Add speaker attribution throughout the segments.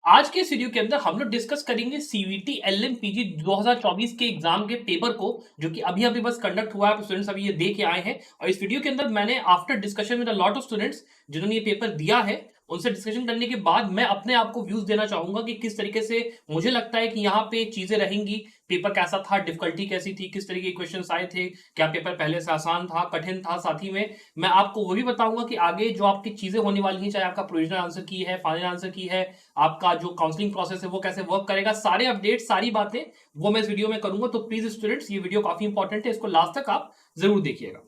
Speaker 1: आज के इस वीडियो के अंदर हम लोग डिस्कस करेंगे सीवीटी एलएमपीजी 2024 के एग्जाम के पेपर को, जो कि अभी अभी बस कंडक्ट हुआ है। स्टूडेंट्स अभी ये दे के आए हैं और इस वीडियो के अंदर मैंने after discussion with a lot of students जिन्होंने ये पेपर दिया है, उनसे डिस्कशन करने के बाद मैं अपने आप को व्यूज देना चाहूंगा कि किस तरीके से मुझे लगता है कि यहाँ पे चीजें रहेंगी। पेपर कैसा था, डिफिकल्टी कैसी थी, किस तरीके के क्वेश्चन आए थे, क्या पेपर पहले से आसान था, कठिन था। साथ ही में मैं आपको वो भी बताऊंगा कि आगे जो आपकी चीजें होने वाली हैं, चाहे आपका प्रोविजनल आंसर की है, फाइनल आंसर की है, आपका जो काउंसलिंग प्रोसेस है वो कैसे वर्क करेगा, सारे अपडेट सारी बातें वो मैं इस वीडियो में करूंगा। तो प्लीज स्टूडेंट्स, ये वीडियो काफी इंपॉर्टेंट है, इसको लास्ट तक आप जरूर देखिएगा।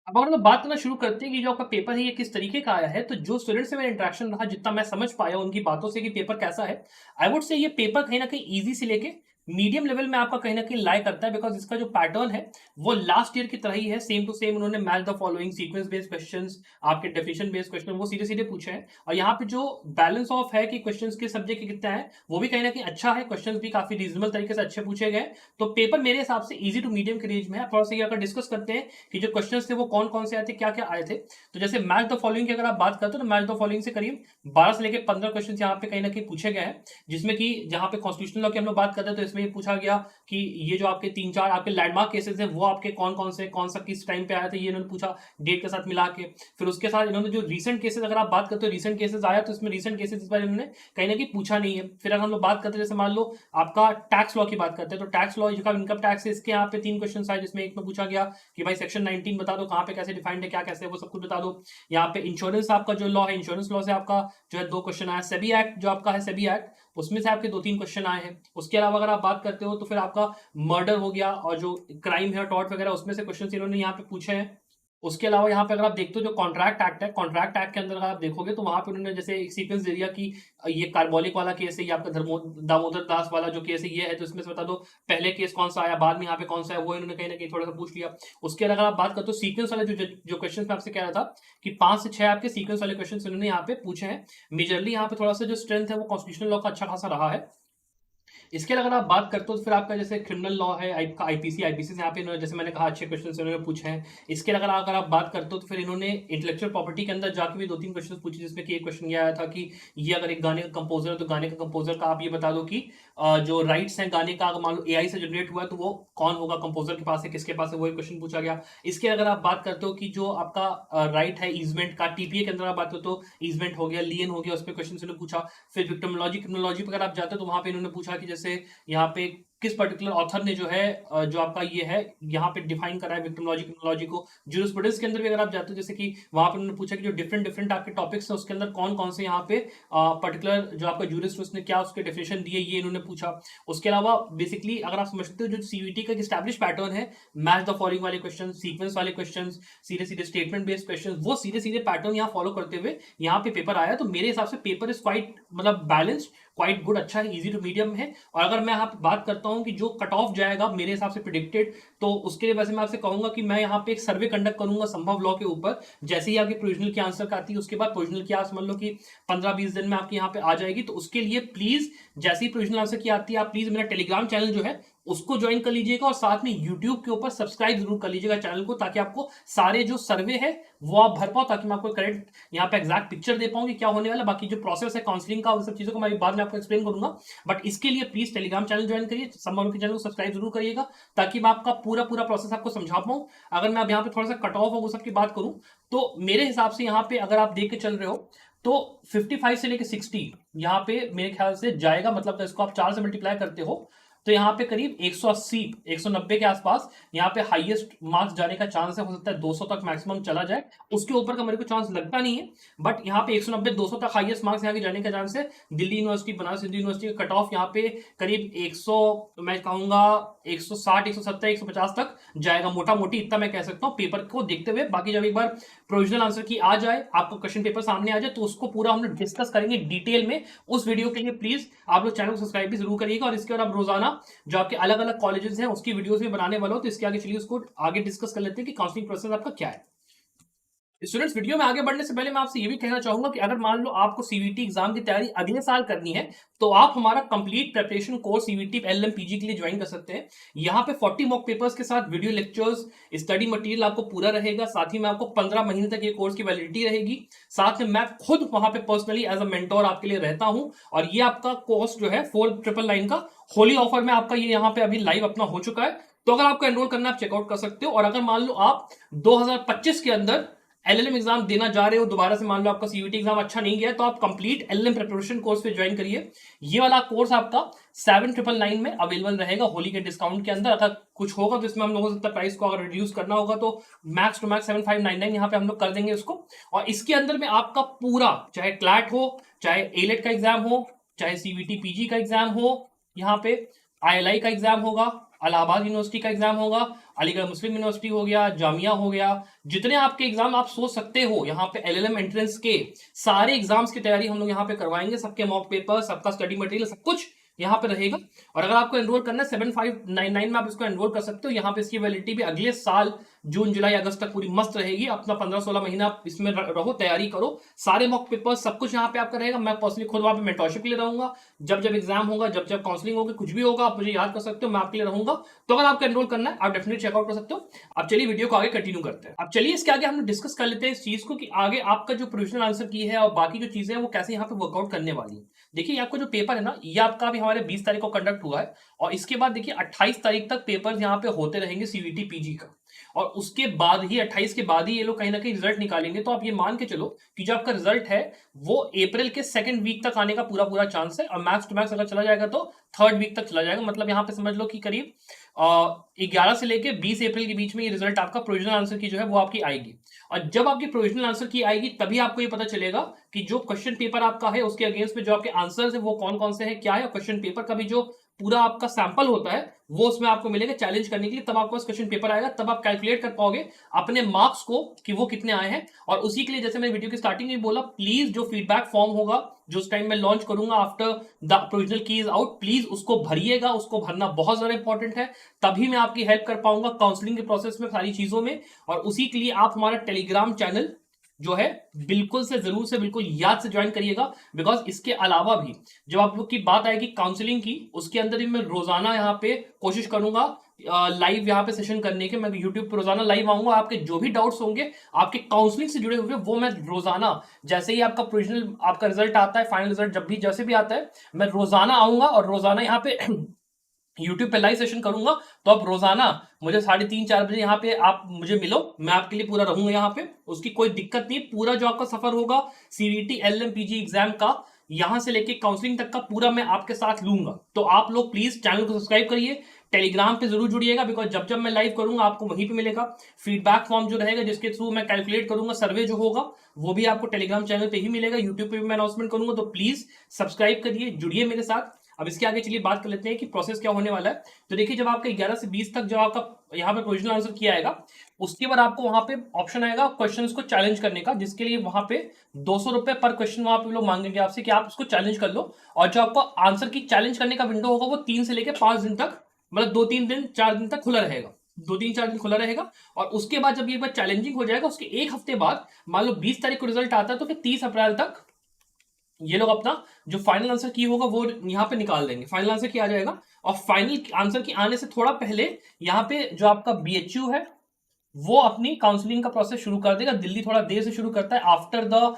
Speaker 1: अब अगर हम बात करना शुरू करते हैं कि जो आपका पेपर है ये किस तरीके का आया है, तो जो स्टूडेंट से मेरा इंटरेक्शन रहा, जितना मैं समझ पाया उनकी बातों से कि पेपर कैसा है, आई वुड से ये पेपर कहीं ना कहीं इजी से लेके मीडियम लेवल में आपका कहीं ना कहीं लाई करता है। बिकॉज इसका जो पैटर्न है वो लास्ट ईयर की तरह ही है, सेम टू सेम। उन्होंने match the following sequence based questions, आपके डेफिनेशन बेस्ड क्वेश्चन वो सीधे सीधे पूछे हैं। और यहाँ पे जो बैलेंस ऑफ है कि क्वेश्चंस के सब्जेक्ट के कितना है, वो भी कहीं ना कहीं अच्छा है। क्वेश्चंस भी काफी रीजनेबल तरीके से अच्छे पूछे गए। तो पेपर मेरे हिसाब से इजी टू मीडियम के रेंज में है। थोड़ा सा अगर डिस्कस करते हैं कि जो क्वेश्चन थे वो कौन कौन से आए थे, क्या क्या आए थे। तो जैसे मैच द फॉलोइंग की अगर आप बात करते हो तो मैच द फॉलोइंग से करीब 12 से लेकर 15 क्वेश्चन यहाँ पे कहीं ना कहीं पूछे गए हैं। जिसमें कि जहां पे कॉन्स्टिट्यूशनल लॉ की हम लोग बात करते हैं तो इसमें ये पूछा गया कि ये जो आपके 3-4 आपके लैंडमार्क केसेस हैं वो आपके कौन कौन से, कौन सा किस टाइम पे आया था, ये इन्होंने पूछा डेट के साथ मिला के। फिर उसके साथ इन्होंने जो रीसेंट केसेस अगर आप बात करते हो, रीसेंट केसेस आया तो इसमें रीसेंट केसेस इस बार इन्होंने कहीं ना कहीं पूछा नहीं है। फिर अगर हम लोग बात करते हैं, जैसे मान लो आपका टैक्स लॉ की बात करते हैं, तो टैक्स लॉ जो इनकम टैक्स है, इसके यहाँ पे 3 क्वेश्चन आए, जिसमें एक में पूछा गया कि भाई सेक्शन 19 बता दो, कहाँ पे कैसे डिफाइंड है, क्या कैसे है, वो सब कुछ बता दो। यहाँ पे इंश्योरेंस आपका जो लॉ है, इंश्योरेंस लॉ से आपका जो है 2 क्वेश्चन आया। सेबी एक्ट जो आपका है, सेबी एक्ट, उसमें से आपके 2-3 क्वेश्चन आए हैं। उसके अलावा अगर आप बात करते हो तो फिर आपका मर्डर हो गया और जो क्राइम है, टॉर्ट वगैरह, उसमें से क्वेश्चन इन्होंने यहाँ पे पूछे हैं। उसके अलावा यहाँ पे अगर आप देखते हो जो कॉन्ट्रैक्ट एक्ट है, कॉन्ट्रैक्ट एक्ट के अंदर अगर आप देखोगे तो वहां पे उन्होंने जैसे एक सीक्वेंस दे दिया कि ये कार्बोलिक वाला केस है, ये आपका दामोदर दास वाला जो केस है ये है, तो इसमें से बता दो पहले केस कौन सा आया, बाद में यहाँ पे कौन सा है, वो इन्होंने कहीं ना कहीं थोड़ा सा पूछ लिया। उसके अगर आप बात करते हो सीक्वेंस वाले जो क्वेश्चन मैं आपसे कह रहा था कि 5 से 6 आपके सीक्वेंस वाले क्वेश्चन इन्होंने यहाँ पे पूछे हैं। मेजरली यहाँ पे थोड़ा सा जो स्ट्रेंथ है वो कॉन्स्टिट्यूशनल लॉ का अच्छा खासा रहा है। इसके अलावा अगर आप बात करते हो तो फिर आपका जैसे क्रिमिनल लॉ है, आपका आईपीसी से यहाँ पे इन्होंने, जैसे मैंने कहा, अच्छे क्वेश्चन इन्होंने पूछे हैं। इसके अलावा अगर आप बात करते हो तो फिर इन्होंने इंटेलेक्चुअल प्रॉपर्टी के अंदर जाके भी 2-3 क्वेश्चन पूछे, जिसमें कि एक क्वेश्चन ये आया था कि ये अगर एक गाने का कंपोजर है तो गाने का कंपोजर का आप ये बता दो कि जो राइट्स हैं गाने का, अगर मान लो एआई से जनरेट हुआ है तो वो कौन होगा, कंपोजर के पास है, किसके पास है, वो एक क्वेश्चन पूछा गया। इसके अगर आप बात करते हो कि जो आपका राइट है ईजमेंट का, टीपीए के अंदर आप बात करते हो तो ईजमेंट हो गया, लियन हो गया, उस पर क्वेश्चन इन्होंने पूछा। फिर विक्टिमोलॉजी, क्रिमिनोलॉजी पर अगर आप जाते हो तो वहां पे इन्होंने पूछा कि जैसे यहाँ पे किस पर्टिकुलर ऑथर ने जो है जो आपका ये है यहाँ पे डिफाइन करा है विक्टिमोलॉजी, क्रिमिनोलॉजी को। ज्यूरिस्प्रूडेंस के अंदर भी अगर आप जाते हो, जैसे कि वहां पर उन्होंने पूछा कि जो डिफरेंट डिफरेंट आपके टॉपिक्स हैं उसके अंदर कौन कौन से यहाँ पे पर्टिकुलर जो आपका ज्यूरिस्ट उसने क्या उसके डेफिनेशन दिए, ये इन्होंने पूछा। उसके अलावा बेसिकली अगर आप समझते हो जो सीवीटी का स्टैब्लिश पैटर्न है, मैच द फॉलोइंग वाले क्वेश्चन, सीक्वेंस वाले क्वेश्चन, सीधे सीधे स्टेटमेंट बेस्ड क्वेश्चन, वो सीधे सीधे पैटर्न यहाँ फॉलो करते हुए यहाँ पे पेपर आया। तो मेरे हिसाब से पेपर इज क्वाइट मतलब बैलेंस्ड, क्वाइट गुड, अच्छा है, इजी टू मीडियम है। और अगर मैं यहाँ पे बात करता हूँ कि जो कट ऑफ जाएगा मेरे हिसाब से प्रिडिक्टेड, तो उसके लिए वैसे मैं आपसे कहूंगा कि मैं यहाँ पे एक सर्वे कंडक्ट करूंगा संभव लॉ के ऊपर। जैसे ही आपकी प्रोविजनल की आंसर आती है उसके बाद प्रोविजनल की समझ लो कि 15-20 दिन में आपके यहाँ पे आ जाएगी। तो उसके लिए प्लीज जैसे ही प्रोविजनल आंसर की आती है, आप प्लीज मेरा टेलीग्राम चैनल जो है उसको ज्वाइन कर लीजिएगा और साथ में यूट्यूब के ऊपर सब्सक्राइब जरूर कर लीजिएगा चैनल को, ताकि आपको सारे जो सर्वे है वो आप भर पाओ, ताकि मैं आपको करेक्ट यहाँ पे एग्जैक्ट पिक्चर दे पाऊँ कि क्या होने वाला। बाकी जो प्रोसेस है काउंसलिंग का, उन सब चीजों को मैं बाद में आपको एक्सप्लेन करूंगा। बट इसके लिए प्लीज टेलीग्राम चैनल ज्वाइन करिए, सम्मान के चैनल को सब्सक्राइब जरूर करिएगा, ताकि मैं आपका पूरा पूरा प्रोसेस आपको समझा पाऊं। अगर मैं अब यहाँ पे थोड़ा सा कट ऑफ और वो सब की बात करूं, तो मेरे हिसाब से यहाँ पे अगर आप देख के चल रहे हो तो 55 से लेके 60 यहाँ पे मेरे ख्याल से जाएगा। मतलब इसको आप 4 से मल्टीप्लाई करते हो तो यहाँ पे करीब 180 190 के आसपास यहाँ पे हाईएस्ट मार्क्स जाने का चांस है। हो सकता है 200 तक मैक्सिमम चला जाए, उसके ऊपर का मेरे को चांस लगता नहीं है। बट यहाँ पे 190 200 तक हाईएस्ट मार्क्स यहाँ के जाने का चांस है। दिल्ली यूनिवर्सिटी, बनारस हिंदू यूनिवर्सिटी का कट ऑफ यहाँ पे करीब 100, मैं कहूंगा 160 170 150 तक जाएगा, मोटा मोटी इतना मैं कह सकता हूँ पेपर को देखते हुए। बाकी जब एक बार प्रोविजनल आंसर की आ जाए, आपको क्वेश्चन पेपर सामने आ जाए, तो उसको पूरा हम लोग डिस्कस करेंगे डिटेल में। उस वीडियो के लिए प्लीज आप लोग चैनल को सब्सक्राइब भी जरूर करिएगा। और इसके बाद आप रोजाना जो आपके अलग अलग कॉलेजेस हैं उसकी वीडियोस भी बनाने वाला हो, तो इसके आगे चलिए उसको आगे डिस्कस कर लेते हैं कि काउंसलिंग प्रोसेस आपका क्या है। स्टूडेंट्स, वीडियो में आगे बढ़ने से पहले मैं आपसे ये भी कहना चाहूंगा कि अगर मान लो आपको सीवीटी एग्जाम की तैयारी अगले साल करनी है, तो आप हमारा कंप्लीट प्रिपरेशन कोर्स सीवीटी एलएमपीजी के लिए ज्वाइन कर सकते हैं। यहाँ पे 40 मॉक पेपर्स के साथ वीडियो लेक्चर्स, स्टडी मटेरियल आपको पूरा रहेगा। साथ ही में आपको 15 महीने तक ये कोर्स की वैलिडिटी रहेगी। साथ में मैं खुद वहां पे पर्सनली एज अ मेंटोर आपके लिए रहता हूं। और ये आपका कोर्स जो है 4999 का होली ऑफर में आपका ये यहाँ पे अभी लाइव अपना हो चुका है। तो अगर आपको एनरोल करना है, आप चेकआउट कर सकते हो। और अगर मान लो आप 2025 के अंदर एलएलएम एग्जाम देना जा रहे हो, दोबारा से मान लो आपका सीयूटी एग्जाम अच्छा नहीं गया, तो आप कंप्लीट एलएलएम प्रिपरेशन कोर्स पे ज्वाइन करिए। ये वाला कोर्स आपका 7999 में अवेलेबल रहेगा होली के डिस्काउंट के अंदर। अगर कुछ होगा तो इसमें हम लोगों से प्राइस को अगर रिड्यूस करना होगा तो मैक्स टू मैक्स 7599 यहाँ पे हम लोग कर देंगे इसको। और इसके अंदर में आपका पूरा, चाहे क्लैट हो, चाहे एलेट का एग्जाम हो, चाहे सीवीटी पीजी का एग्जाम हो, यहाँ पे आईएलआई का एग्जाम होगा, इलाहाबाद यूनिवर्सिटी का एग्जाम होगा, अलीगढ़ मुस्लिम यूनिवर्सिटी हो गया, जामिया हो गया, जितने आपके एग्जाम आप सोच सकते हो यहाँ पे एलएलएम एंट्रेंस के सारे एग्जाम्स की तैयारी हम लोग यहाँ पे करवाएंगे। सबके मॉक पेपर, सबका स्टडी मटेरियल, सब कुछ यहाँ पे रहेगा। और अगर आपको एनरोल करना है 7599 में आप इसको एनरोल कर सकते हो। यहाँ पे इसकी वैलिडिटी भी अगले साल जून जुलाई अगस्त तक पूरी मस्त रहेगी। अपना 15-16 महीना आप इसमें रहो, तैयारी करो, सारे मॉक पेपर सब कुछ यहाँ पे आपका रहेगा। मैं पर्सनली खुद वहां पे मेंटरशिप के लिए रहूंगा। जब जब एग्जाम होगा, जब जब काउंसलिंग होगी, कुछ भी होगा, आप मुझे याद कर सकते हो, मैं आपके लिए रहूंगा। तो अगर आपको एनरोल करना है, आप डेफिनेटली चेकआउट कर सकते हो। अब चलिए वीडियो को आगे कंटिन्यू करते हैं। अब चलिए इसके आगे हम डिस्कस कर लेते हैं इस चीज को कि आगे आपका जो प्रोविजनल आंसर की है और बाकी जो चीजें हैं वो कैसे यहाँ पे वर्कआउट करने वाली है। देखिए, आपका जो पेपर है ना, ये आपका अभी हमारे 20 तारीख को कंडक्ट हुआ है। और इसके बाद देखिए 28 तारीख तक पेपर यहाँ पे होते रहेंगे सीवीटी पीजी का। और उसके बाद ही 28 के बाद ही ये लोग कहीं ना कहीं रिजल्ट निकालेंगे। तो आप ये मान के चलो कि जो आपका रिजल्ट है वो अप्रैल के सेकंड वीक तक आने का पूरा पूरा चांस है। और मैक्स टू मैक्स अगर चला जाएगा तो थर्ड वीक तक चला जाएगा। मतलब यहाँ पे समझ लो कि करीब 11 से लेके 20 अप्रैल के बीच में ये रिजल्ट आपका प्रोविजनल आंसर की जो है वो आपकी आएगी। और जब आपकी प्रोविजनल आंसर की आएगी तभी आपको ये पता चलेगा कि जो क्वेश्चन पेपर आपका है उसके अगेंस्ट में जो आपके आंसर्स है वो कौन कौन से हैं, क्या है। क्वेश्चन पेपर का भी जो पूरा आपका सैंपल होता है वो उसमें आपको मिलेगा चैलेंज करने के लिए। तब आपके पास क्वेश्चन पेपर आएगा, तब आप कैलकुलेट कर पाओगे अपने मार्क्स को कि वो कितने आए हैं। और उसी के लिए जैसे मैंने वीडियो की स्टार्टिंग में बोला, प्लीज जो फीडबैक फॉर्म होगा जो उस टाइम में लॉन्च करूंगा आफ्टर द प्रोविजनल की इज आउट, प्लीज उसको भरिएगा। उसको भरना बहुत ज्यादा इंपॉर्टेंट है, तभी मैं आपकी हेल्प कर पाऊंगा काउंसलिंग के प्रोसेस में, सारी चीजों में। और उसी के लिए आप हमारा टेलीग्राम चैनल जो है बिल्कुल से जरूर से बिल्कुल याद से ज्वाइन करिएगा। बिकॉज इसके अलावा भी जब आप लोग की बात आएगी काउंसलिंग की, उसके अंदर भी मैं रोजाना यहाँ पे कोशिश करूंगा लाइव यहाँ पे सेशन करने के। मैं यूट्यूब पे रोजाना लाइव आऊंगा। आपके जो भी डाउट्स होंगे आपके काउंसलिंग से जुड़े हुए वो मैं रोजाना, जैसे ही आपका प्रोविजनल आपका रिजल्ट आता है, फाइनल रिजल्ट जब भी जैसे भी आता है, मैं रोजाना आऊंगा और रोजाना यहाँ पे यूट्यूब पे लाइव सेशन करूंगा। तो आप रोजाना मुझे 3:30-4 बजे यहाँ पे आप मुझे मिलो, मैं आपके लिए पूरा रहूंगा यहाँ पे। उसकी कोई दिक्कत नहीं। पूरा जो आपका सफर होगा सीवीटी एलएम पीजी एग्जाम का, यहां से लेके काउंसलिंग तक का पूरा मैं आपके साथ लूंगा। तो आप लोग प्लीज चैनल को सब्सक्राइब करिए, टेलीग्राम पे जरूर जुड़िएगा। बिकॉज जब जब मैं लाइव करूंगा आपको वहीं पे मिलेगा फीडबैक फॉर्म जो रहेगा, जिसके थ्रू मैं कैलकुलेट करूंगा सर्वे जो होगा, वो भी आपको टेलीग्राम चैनल पे ही मिलेगा। यूट्यूब पे भी मैं अनाउंसमेंट करूंगा। तो प्लीज सब्सक्राइब करिए, जुड़िए मेरे साथ। अब इसके आगे चलिए बात कर लेते हैं कि प्रोसेस क्या होने वाला है। तो देखिए, जब आपका 11 से 20 तक जब आपका यहाँ पे प्रोविजनल आंसर किया आएगा, उसके बाद आपको वहां पे ऑप्शन आएगा क्वेश्चंस को चैलेंज करने का, जिसके लिए वहां पे 200 रुपए पर क्वेश्चन वहां पे लोग मांगेंगे आपसे कि आप उसको चैलेंज कर लो। और जो आपको आंसर की चैलेंज करने का विंडो होगा वो 3 से लेकर 5 दिन तक, मतलब 2-3 दिन 4 दिन तक खुला रहेगा। 2-3-4 दिन खुला रहेगा। और उसके बाद जब ये बार चैलेंजिंग हो जाएगा, उसके एक हफ्ते बाद मान लो 20 तारीख को रिजल्ट आता है, तो फिर 30 अप्रैल तक ये लोग अपना जो फाइनल आंसर की होगा वो यहाँ पे निकाल देंगे। फाइनल आंसर की आ जाएगा। और फाइनल आंसर की आने से थोड़ा पहले यहाँ पे जो आपका बीएचयू है वो अपनी काउंसलिंग का प्रोसेस शुरू कर देगा। दिल्ली थोड़ा देर से शुरू करता है after the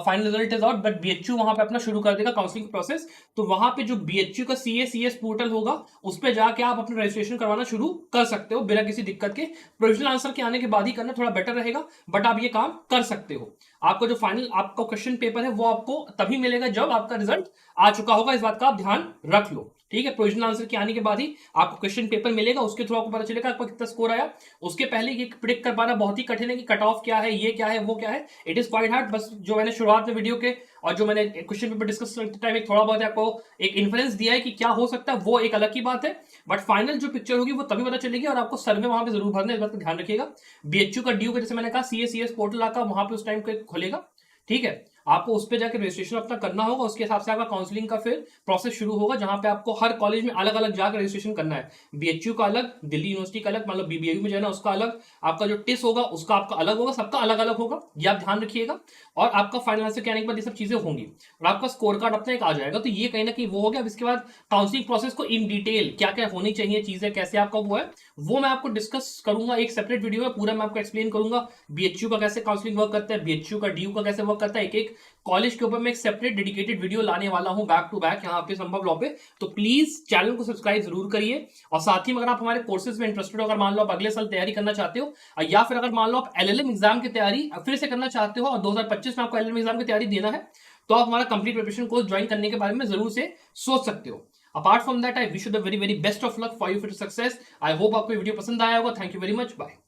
Speaker 1: final result is out, but BHU वहां पे अपना शुरू कर देगा काउंसलिंग प्रोसेस। तो वहां पे जो बीएचयू का सीएस पोर्टल होगा उस पे जाके आप अपना रजिस्ट्रेशन करवाना शुरू कर सकते हो बिना किसी दिक्कत के। प्रोविजनल आंसर के आने के बाद ही करना थोड़ा बेटर रहेगा, बट आप ये काम कर सकते हो। आपको जो फाइनल आपका क्वेश्चन पेपर है वो आपको तभी मिलेगा जब आपका रिजल्ट आ चुका होगा। इस बात का आप ध्यान रख लो, ठीक है। प्रोविजनल आंसर के आने के बाद ही आपको क्वेश्चन पेपर मिलेगा, उसके थ्रू आपको पता चलेगा आपका कितना स्कोर आया। उसके पहले ये प्रिडिक्ट कर पाना बहुत ही कठिन है कि कट ऑफ क्या है, ये क्या है, वो क्या है। It is quite hard. बस जो मैंने शुरुआत में वीडियो के और जो मैंने क्वेश्चन पेपर डिस्कस करते टाइम एक थोड़ा बहुत आपको एक इन्फ्लुएंस दिया है कि क्या हो सकता है, वो एक अलग की बात है। बट फाइनल जो पिक्चर होगी वो तभी पता चलेगी। और आपको सर्वे वहां पे जरूर भरना है, इस बात का ध्यान रखिएगा। बीएचयू का ड्यू का जैसे मैंने कहा सीएस पोर्टल आका वहां पे उस टाइम पे खुलेगा, ठीक है। आपको उस पे जाकर रजिस्ट्रेशन अपना करना होगा, उसके हिसाब से आपका काउंसलिंग का फिर प्रोसेस शुरू होगा, जहां पे आपको हर कॉलेज में अलग अलग जाकर रजिस्ट्रेशन करना है। बीएचयू का अलग, दिल्ली यूनिवर्सिटी का अलग, मतलब बीबीयू में जाना उसका अलग, आपका जो टिस होगा उसका आपका अलग होगा, सबका अलग अलग होगा, ये आप ध्यान रखिएगा। और आपका फाइनल आंसर के आने के बाद ये सब चीजें होंगी और आपका स्कोर कार्ड अपना एक आ जाएगा। तो ये कहीं ना कहीं वो हो गया। अब इसके बाद काउंसलिंग प्रोसेस को इन डिटेल क्या क्या होनी चाहिए चीजें, कैसे आपका वो है, वो मैं आपको डिस्कस करूंगा एक सेपरेट वीडियो में, पूरा मैं आपको एक्सप्लेन करूंगा। बीएचयू का कैसे काउंसलिंग वर्क करता है, बीएचयू का डीयू का कैसे वर्क करता है, एक एक कॉलेज के ऊपर मैं एक सेपरेट डेडिकेटेड वीडियो लाने वाला हूं बैक टू बैक यहाँ पे संभव लॉ पे। तो प्लीज चैनल को सब्सक्राइब जरूर करिए। और साथ ही में अगर आप हमारे कोर्सेज में इंटरेस्टेड हो, अगर मान लो आप अगले साल तैयारी करना चाहते हो, या फिर अगर मान लो आप एलएलएम एग्जाम की तैयारी फिर से करना चाहते हो और 2025 में आपको एलएलएम एग्जाम की तैयारी देना है, तो आप हमारा कंप्लीट प्रिपरेशन कोर्स ज्वाइन करने के बारे में जरूर से सोच सकते हो। Apart from that, I wish you the very very best of luck for you for success. I hope आपको वीडियो पसंद आया होगा। Thank you very much, bye.